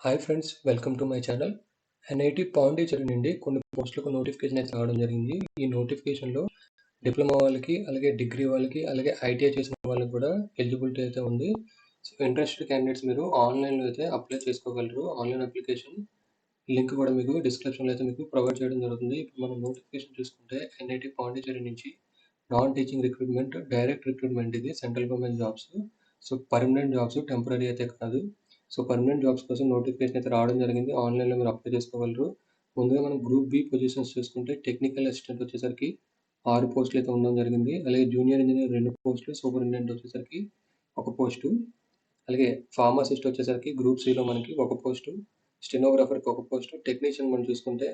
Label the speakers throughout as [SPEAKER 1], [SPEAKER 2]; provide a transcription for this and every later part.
[SPEAKER 1] Hi friends, welcome to my channel. NIT Pondicherry నుండి కొన్ని పోస్టులకు నోటిఫికేషన్ అయితే రావడం జరిగింది. ఈ నోటిఫికేషన్లో డిప్లొమా వాళ్ళకి, అలాగే డిగ్రీ వాళ్ళకి, అలాగే ఐటీఐ చేసిన వాళ్ళకి కూడా ఎలిజిబిలిటీ అయితే ఉంది. సో ఇంట్రెస్టెడ్ క్యాండిడేట్స్ మీరు ఆన్లైన్లో అయితే అప్లై చేసుకోగలరు. ఆన్లైన్ అప్లికేషన్ లింక్ కూడా మీకు డిస్క్రిప్షన్లో అయితే మీకు ప్రొవైడ్ చేయడం జరుగుతుంది. ఇప్పుడు మనం నోటిఫికేషన్ చూసుకుంటే ఎన్ఐటి పాండిచేరి నుంచి non teaching recruitment, direct recruitment, ఇది central government jobs. So permanent jobs, temporary అయితే కాదు. సో పర్మనెంట్ జాబ్స్ కోసం నోటిఫికేషన్ అయితే రావడం జరిగింది. ఆన్లైన్లో మీరు అప్లై చేసుకోగలరు. ముందుగా మనం గ్రూప్ బి పొజిషన్స్ చూసుకుంటే టెక్నికల్ అసిస్టెంట్ వచ్చేసరికి 6 పోస్టులు అయితే ఉండడం జరిగింది. అలాగే జూనియర్ ఇంజనీర్ 2 పోస్టులు, సూపరింటెండెంట్ వచ్చేసరికి 1 పోస్టు, అలాగే ఫార్మసిస్ట్ వచ్చేసరికి గ్రూప్ సిలో మనకి 1 పోస్టు, స్టెనోగ్రాఫర్కి 1 పోస్టు, టెక్నీషియన్ మనం చూసుకుంటే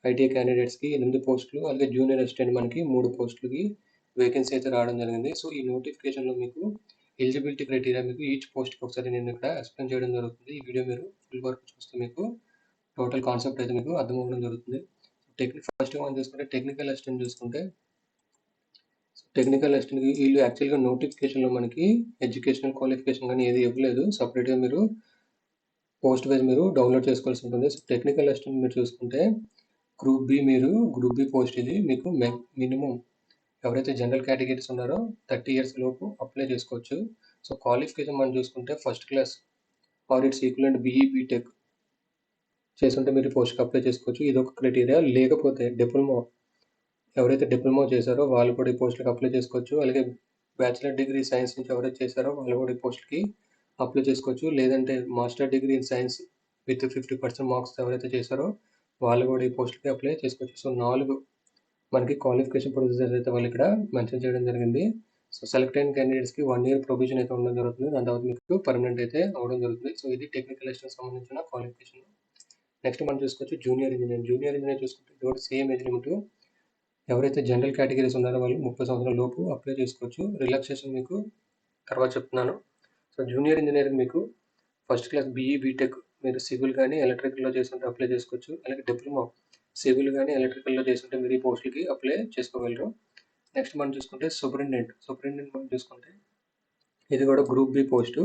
[SPEAKER 1] ఐటీఐ క్యాండిడేట్స్కి 8 పోస్టులు, అలాగే జూనియర్ అసిస్టెంట్ మనకి 3 పోస్టులకి వేకెన్సీ అయితే రావడం జరిగింది. సో ఈ నోటిఫికేషన్లో మీకు ఎలిజిబిలిటీ క్రైటీరియా మీకు ఈచ్ పోస్ట్కి ఒకసారి నేను ఇక్కడ ఎక్స్ప్లెయిన్ చేయడం జరుగుతుంది. ఈ వీడియో మీరు ఫుల్ వరకు చూస్తే మీకు టోటల్ కాన్సెప్ట్ అయితే మీకు అర్థమవడం జరుగుతుంది. ఫస్ట్ మనం చూసుకుంటే టెక్నికల్ అసిస్టెంట్ చూసుకుంటే, టెక్నికల్ అసిస్టెంట్కి వీళ్ళు యాక్చువల్గా నోటిఫికేషన్లో మనకి ఎడ్యుకేషనల్ క్వాలిఫికేషన్ కానీ ఏది ఇవ్వలేదు. సపరేట్గా మీరు పోస్ట్ వైజ్ మీరు డౌన్లోడ్ చేసుకోవాల్సి ఉంటుంది. సో టెక్నికల్ అసిస్టెంట్ మీరు చూసుకుంటే గ్రూప్ బి పోస్ట్ ఇది మీకు మినిమం ఎవరైతే జనరల్ కేటగిరీస్ ఉన్నారో 30 ఇయర్స్ లోపు అప్లై చేసుకోవచ్చు. సో క్వాలిఫికేషన్ మనం చూసుకుంటే first class or its equivalent BE BTech చేస్తుంటే మీరు పోస్ట్కి అప్లై చేసుకోవచ్చు. ఇది ఒక క్రైటీరియా. లేకపోతే డిప్లొమా, ఎవరైతే డిప్లొమా చేశారో వాళ్ళు కూడా ఈ పోస్టులకు అప్లై చేసుకోవచ్చు. అలాగే బ్యాచిలర్ డిగ్రీ సైన్స్ నుంచి ఎవరైతే చేశారో వాళ్ళు కూడా ఈ పోస్ట్కి అప్లై చేసుకోవచ్చు. లేదంటే master degree in science with 50% marks ఎవరైతే చేశారో వాళ్ళు కూడా ఈ పోస్ట్కి అప్లై చేసుకోవచ్చు. సో 4 మనకి క్వాలిఫికేషన్ ప్రొసీజర్ అయితే వాళ్ళు ఇక్కడ మెన్షన్ చేయడం జరిగింది. సో సెలెక్ట్ అయిన క్యాండిడేట్స్కి 1 ఇయర్ ప్రొవిజన్ అయితే ఉండడం జరుగుతుంది. దాని తర్వాత మీకు పర్మనెంట్ అయితే అవ్వడం జరుగుతుంది. సో ఇది టెక్నికల్ అసిస్టెంట్ సంబంధించిన క్వాలిఫికేషన్. నెక్స్ట్ మనం చూసుకోవచ్చు జూనియర్ ఇంజనీర్ చూసుకుంటే ఇది కూడా సేమ్ ఏజ్ లిమిట్. ఎవరైతే జనరల్ కేటగిరీస్ ఉన్నారో వాళ్ళు 30 సంవత్సరాల లోపు అప్లై చేసుకోవచ్చు. రిలాక్సేషన్ మీకు తర్వాత చెప్తున్నాను. సో జూనియర్ ఇంజనీరింగ్ మీకు ఫస్ట్ క్లాస్ బీఈ బీటెక్ మీరు సివిల్ కానీ ఎలక్ట్రికల్లో చేస్తుంటే అప్లై చేసుకోవచ్చు. అలాగే డిప్లొమా సివిల్ కానీ ఎలక్ట్రికల్లో చేస్తుంటే మీరు ఈ పోస్టులకి అప్లై చేసుకోగలరు. నెక్స్ట్ మనం చూసుకుంటే సూపరింటెండెంట్ మనం చూసుకుంటే ఇది కూడా గ్రూప్ బి పోస్టు.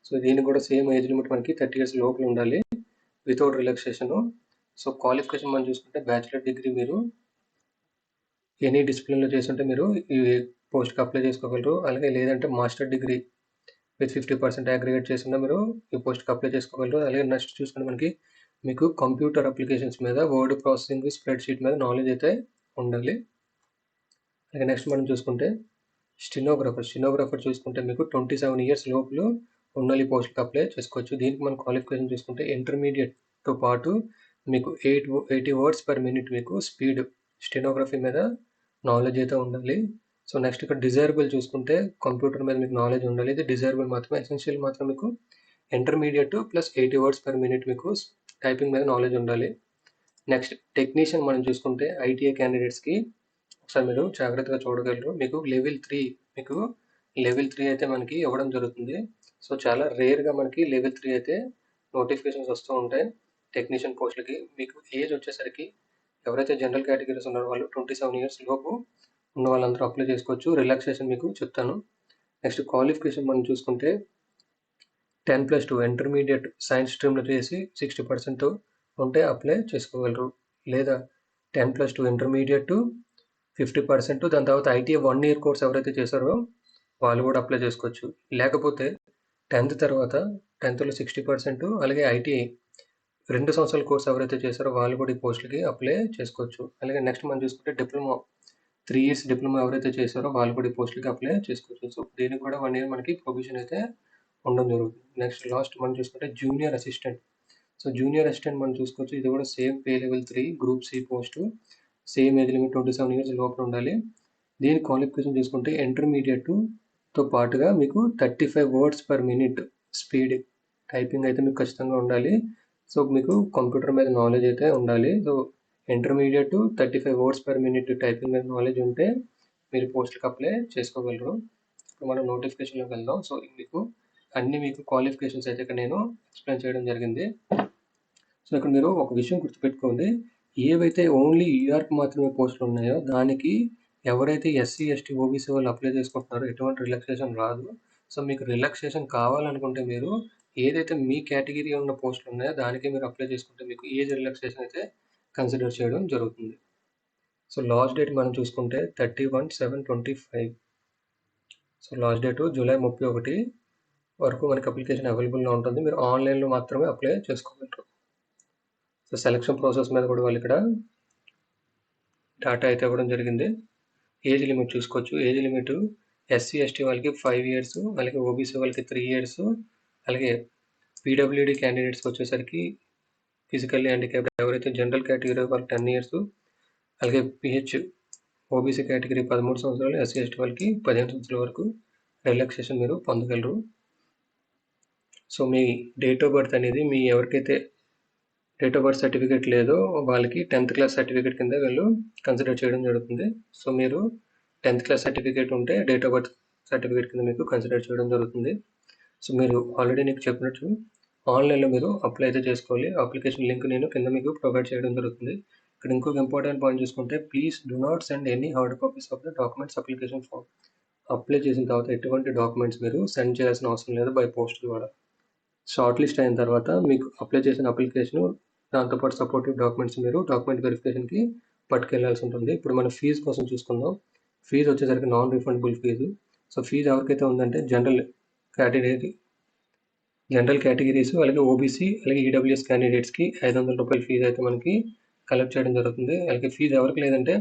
[SPEAKER 1] సో దీనికి కూడా సేమ్ ఏజ్ లిమిట్ మనకి 30 ఇయర్స్ లోపల ఉండాలి వితౌట్ రిలాక్సేషన్. సో క్వాలిఫికేషన్ మనం చూసుకుంటే బ్యాచిలర్ డిగ్రీ మీరు ఎనీ డిసిప్లిన్లో చేస్తుంటే మీరు ఈ పోస్ట్కి అప్లై చేసుకోగలరు. అలాగే లేదంటే మాస్టర్ డిగ్రీ విత్ 50% అగ్రిగేట్ చేస్తున్నా మీరు ఈ పోస్ట్కి అప్లై చేసుకోగలరు. అలాగే నెక్స్ట్ చూసుకుంటే మనకి మీకు కంప్యూటర్ అప్లికేషన్స్ మీద, వర్డ్ ప్రాసెసింగ్, స్ప్రెడ్ షీట్ మీద నాలెడ్జ్ అయితే ఉండాలి. అలాగే నెక్స్ట్ మనం చూసుకుంటే స్టెనోగ్రాఫర్ చూసుకుంటే మీకు 27 ఇయర్స్ లోపల ఉన్న ఈ పోస్ట్కి అప్లై చేసుకోవచ్చు. దీనికి మనం క్వాలిఫికేషన్ చూసుకుంటే ఇంటర్మీడియట్తో పాటు మీకు 80 వర్డ్స్ పర్ మినిట్ మీకు స్పీడ్ స్టెనోగ్రఫీ మీద నాలెడ్జ్ అయితే ఉండాలి. సో నెక్స్ట్ ఇక్కడ డిజైరబుల్ చూసుకుంటే కంప్యూటర్ మీద మీకు నాలెడ్జ్ ఉండాలి. ఇది డిజైరబుల్ మాత్రమే. ఎసెన్షియల్ మాత్రం మీకు intermediate plus 80 words per minute మీకు టైపింగ్ మీద నాలెడ్జ్ ఉండాలి. నెక్స్ట్ టెక్నీషియన్ మనం చూసుకుంటే ఐటీఐ క్యాండిడేట్స్కి ఒకసారి మీరు జాగ్రత్తగా చూడగలరు. మీకు లెవెల్ 3 అయితే మనకి ఇవ్వడం జరుగుతుంది. సో చాలా రేర్గా మనకి లెవెల్ 3 అయితే నోటిఫికేషన్స్ వస్తూ ఉంటాయి టెక్నీషియన్ పోస్టులకి. మీకు ఏజ్ వచ్చేసరికి ఎవరైతే జనరల్ కేటగిరీస్ ఉన్నారో వాళ్ళు 27 ఇయర్స్ లోపు ఉన్న వాళ్ళందరూ అప్లై చేసుకోవచ్చు. రిలాక్సేషన్ మీకు చెప్తాను. నెక్స్ట్ క్వాలిఫికేషన్ మనం చూసుకుంటే 10+2 ఇంటర్మీడియట్ సైన్స్ స్ట్రీమ్లో చేసి 60% ఉంటే అప్లై చేసుకోగలరు. లేదా 10+2 ఇంటర్మీడియట్ 50%, దాని తర్వాత ఐటీఐ 1 ఇయర్ కోర్స్ ఎవరైతే చేశారో వాళ్ళు కూడా అప్లై చేసుకోవచ్చు. లేకపోతే 10th తర్వాత 10thలో 60%, అలాగే ఐటీఐ 2 సంవత్సరాల కోర్స్ ఎవరైతే చేశారో వాళ్ళు కూడా ఈ పోస్టులకి అప్లై చేసుకోవచ్చు. అలాగే నెక్స్ట్ మనం చూసుకుంటే డిప్లొమా 3 ఇయర్స్ డిప్లొమా ఎవరైతే చేశారో వాళ్ళు కూడా ఈ పోస్టులకి అప్లై చేసుకోవచ్చు. సో దీనికి కూడా 1 ఇయర్ మనకి ప్రొవిజన్ అయితే ఉండడం జరుగుతుంది. నెక్స్ట్ లాస్ట్ మనం చూసుకుంటే junior assistant. So junior assistant మనం చూసుకోవచ్చు. ఇది కూడా same pay level 3 group C post. Same age limit 27 years లోపల ఉండాలి. దీని క్వాలిఫికేషన్ చూసుకుంటే ఇంటర్మీడియట్తో పాటుగా మీకు 35 words per minute speed typing అయితే మీకు ఖచ్చితంగా ఉండాలి. సో మీకు కంప్యూటర్ మీద నాలెడ్జ్ అయితే ఉండాలి. So intermediate 35 words per minute typing మీద నాలెడ్జ్ ఉంటే మీరు పోస్ట్కి అప్లై చేసుకోగలరు. ఇప్పుడు మనం నోటిఫికేషన్లోకి వెళ్దాం. సో మీకు క్వాలిఫికేషన్స్ అయితే ఇక్కడ నేను ఎక్స్ప్లెయిన్ చేయడం జరిగింది. సో ఇక్కడ మీరు ఒక విషయం గుర్తుపెట్టుకోండి. ఏవైతే ఓన్లీ ఈఆర్కి మాత్రమే పోస్టులు ఉన్నాయో దానికి ఎవరైతే ఎస్సీ, ఎస్టీ, ఓబీసీ వాళ్ళు అప్లై చేసుకుంటున్నారో ఎటువంటి రిలాక్సేషన్ రాదు. సో మీకు రిలాక్సేషన్ కావాలనుకుంటే మీరు ఏదైతే మీ కేటగిరీ ఉన్న పోస్టులు ఉన్నాయో దానికి మీరు అప్లై చేసుకుంటే మీకు ఏజ్ రిలాక్సేషన్ అయితే కన్సిడర్ చేయడం జరుగుతుంది. సో లాస్ట్ డేట్ మనం చూసుకుంటే 31/7/25. సో లాస్ట్ డేట్ జూలై 31 వరకు మనకి అప్లికేషన్ అవైలబుల్గా ఉంటుంది. మీరు ఆన్లైన్లో మాత్రమే అప్లై చేసుకోగలరు. సో సెలక్షన్ ప్రాసెస్ మీద కూడా వాళ్ళు ఇక్కడ డేటా అయితే ఇవ్వడం జరిగింది. ఏజ్ లిమిట్ చూసుకోవచ్చు. ఏజ్ లిమిట్ ఎస్సీ ఎస్టీ వాళ్ళకి 5 years, అలాగే ఓబీసీ వాళ్ళకి 3 years, అలాగే పీడబ్ల్యూడీ క్యాండిడేట్స్కి వచ్చేసరికి ఫిజికల్లీ హ్యాండిక్యాప్డ్ ఎవరైతే జనరల్ కేటగిరీ వాళ్ళకి 10 years, అలాగే పిహెచ్ ఓబీసీ కేటగిరీ 13 సంవత్సరాలు, ఎస్సీ ఎస్టీ వాళ్ళకి 15 సంవత్సరాల వరకు రిలాక్సేషన్ మీరు పొందగలరు. So me date of birth అనేది మీ ఎవరికైతే డేట్ ఆఫ్ బర్త్ సర్టిఫికేట్ లేదో వాళ్ళకి 10th క్లాస్ సర్టిఫికేట్ కింద వీళ్ళు కన్సిడర్ చేయడం జరుగుతుంది. సో మీరు 10th క్లాస్ సర్టిఫికేట్ ఉంటే డేట్ ఆఫ్ బర్త్ సర్టిఫికేట్ కింద మీకు కన్సిడర్ చేయడం జరుగుతుంది. సో మీరు ఆల్రెడీ నీకు చెప్పినట్టు ఆన్లైన్లో మీరు అప్లై అయితే చేసుకోవాలి. అప్లికేషన్ లింక్ నేను కింద మీకు ప్రొవైడ్ చేయడం జరుగుతుంది. ఇక్కడ ఇంకొక ఇంపార్టెంట్ పాయింట్ చూసుకుంటే please do not send any hard copies of the documents application form. Apply చేసిన తర్వాత ఎటువంటి డాక్యుమెంట్స్ మీరు సెండ్ చేయాల్సిన అవసరం లేదు బై పోస్ట్ ద్వారా. షార్ట్ లిస్ట్ అయిన తర్వాత మీకు అప్లై చేసిన అప్లికేషన్ దాంతోపాటు సపోర్టివ్ డాక్యుమెంట్స్ మీరు డాక్యుమెంట్ వెరిఫికేషన్కి పట్టుకెళ్లాల్సి ఉంటుంది. ఇప్పుడు మనం ఫీజు కోసం చూసుకుందాం. ఫీజు వచ్చేసరికి non refundable fee. So fee ఎవరికైతే ఉందంటే జనరల్ కేటగిరీస్, అలాగే ఓబీసీ, అలాగే ఈడబ్ల్యూఎస్ క్యాండిడేట్స్కి 500 రూపాయల ఫీజు అయితే మనకి కలెక్ట్ చేయడం జరుగుతుంది. అలాగే ఫీజు ఎవరికి లేదంటే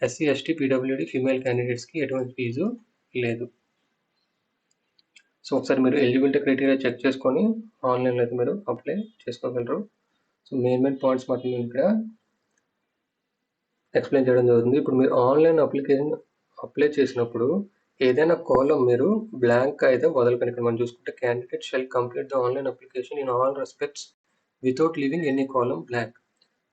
[SPEAKER 1] ఎస్సీ ఎస్టీ పీడబ్ల్యూడీ ఫీమేల్ క్యాండిడేట్స్కి ఎటువంటి ఫీజు లేదు. సో ఒకసారి మీరు ఎలిజిబిలిటీ క్రైటీరియా చెక్ చేసుకొని ఆన్లైన్లో అయితే మీరు అప్లై చేసుకోగలరు. సో మెయిన్ పాయింట్స్ మాత్రం నేను ఇక్కడ ఎక్స్ప్లెయిన్ చేయడం జరుగుతుంది. ఇప్పుడు మీరు ఆన్లైన్ అప్లికేషన్ అప్లై చేసినప్పుడు ఏదైనా కాలం మీరు బ్లాంక్ అయితే వదలకండి. ఇక్కడ మనం చూసుకుంటే candidate shall complete the online application in all respects without leaving any column blank.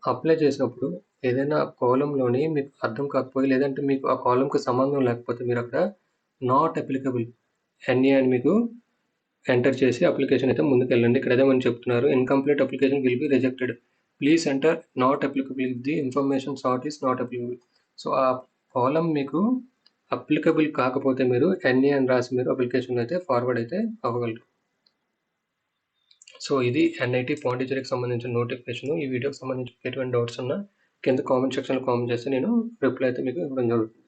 [SPEAKER 1] Apply చేసినప్పుడు ఏదైనా కాలంలోని మీకు అర్థం కాకపోయి లేదంటే మీకు ఆ కాలంకి సంబంధం లేకపోతే మీరు అక్కడ నాట్ అప్లికబుల్ ఎన్ఏ అని మీకు ఎంటర్ చేసి అప్లికేషన్ అయితే ముందుకు వెళ్ళండి. ఇక్కడ అదే మనం చెప్తున్నారు, incomplete application will be rejected, please enter not applicable if the information sort is not applicable. So ఆ కాలం మీకు అప్లికబుల్ కాకపోతే మీరు ఎన్ఏ అని రాసి మీరు అప్లికేషన్ అయితే ఫార్వర్డ్ అయితే అవ్వగలరు. సో ఇది ఎన్ఐటి పాండిచేరికి సంబంధించిన నోటిఫికేషన్. ఈ వీడియోకి సంబంధించి ఎటువంటి డౌట్స్ ఉన్నా కింద కామెంట్ సెక్షన్లో కామెంట్ చేస్తే నేను రిప్లై అయితే మీకు ఇవ్వడం జరుగుతుంది.